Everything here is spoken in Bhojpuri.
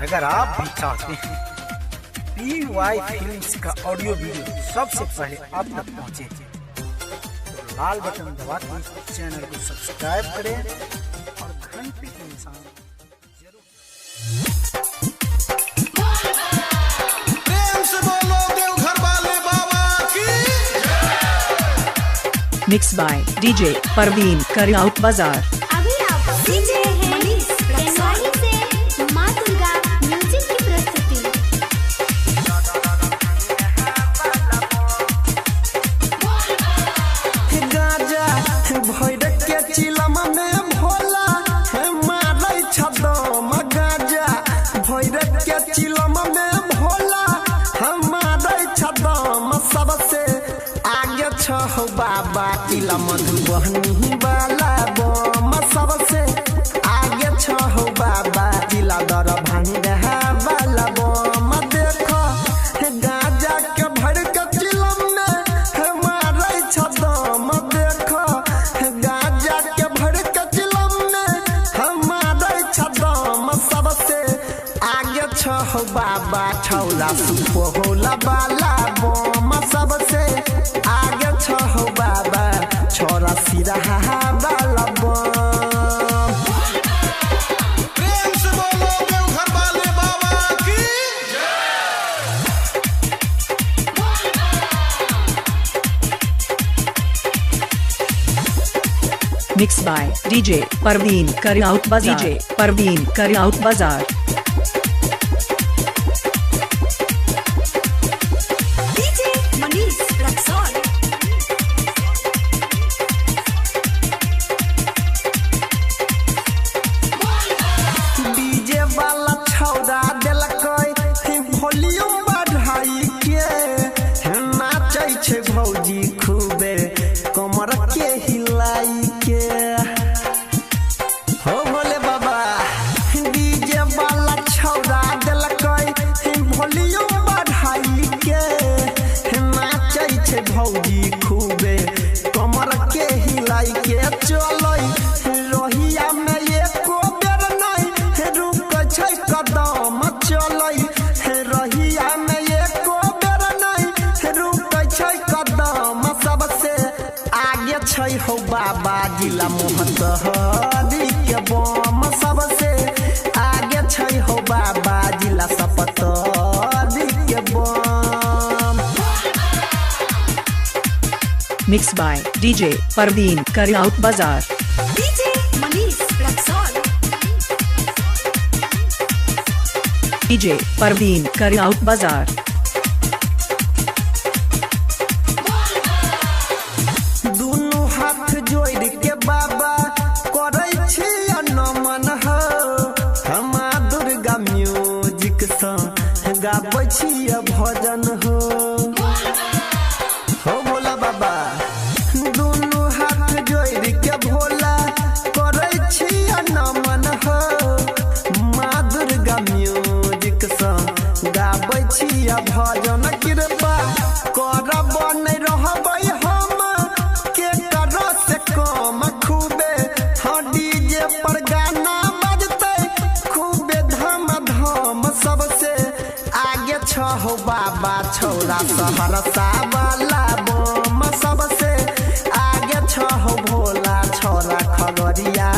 अगर आप भी चाहते हैं PY फिल्म्स का ऑडियो वीडियो सबसे पहले आप तक पहुंचे, तो लाल बटन दबा के चैनल को सब्सक्राइब करें और घंटी के निशान जरूर। प्रेम से बोलो देवघर वाले बाबा की। मिक्स बाय DJ परवीन करियाउट बाजार। अभी आप DJ मनीष टेंगारी से मां दुर्गा म्यूजिक की प्रस्तुति। गाजा भैरव के चिलम में भोला मारै छदम। गाजा भैरव के चिलम में भोला मारै छदम। सबसे आगे छह बाबा चिलम मधुबनी वाला बम। सबसे आगे छह बाबा चिला दरभंगा वाला बम। देखो गाजा के भर के चिलम में मारै छदम। देखो गाजा के भर के चिलम में मारै छदम। सबसे आगे छह बाबा छौला सुपौला वाला बम। सबसे आगे छह बाबा छोरा सिरहा वाला बम। प्रेम से बोलो देवघर वाले बाबा की। मिक्स बाय DJ परवीन करियाउट बाजार। DJ परवीन करियाउट बाजार। DJ मनीष रक्सौल। डीजे वाला छौड़ा देलकै वॉल्यूम बढ़ाई के नाचै छै भौजी खूबे कमर के हिलाई के। हो भोले बाबा डीजे वाला छौड़ा देलकै वॉल्यूम बढ़ाई के नाचै छै भौजी खूबे कमर के हिलाई के। चलै रोहिया में एको बेर नहीं रुकै छै कदम। चलै रोहिया में एको बेर नहीं रुकै छै कदम। सबसे आगे छै हो बाबा जिला मोहतहरी के बम। सबसे आगे छै हो बाबा जिला सपतरी के बम। मिक्स बाय DJ परवीन करियाउट बाजार। DJ मनीष रक्सौल। DJ परवीन करियाउट बाजार। दुनू हाथ जोड़ के बाबा करै छी नमन हो। हमा दुर्गा म्यूजिक सँ गाबै छी भजन हो। हो भोला बाबा दुनू हाथ जोड़ के भोला करै छी नमन हो। माँ दुर्गा म्यूजिक सँ गाबै छी भजन। कृपा करब नहि रहबै हम के कर से कम। खूबे डीजे पर गाना बजतै खूबे धम धम। सबसे आगे छह बाबा छौरा सहरसा वाला बम। सबसे आगे छह भोला छोरा खगड़िया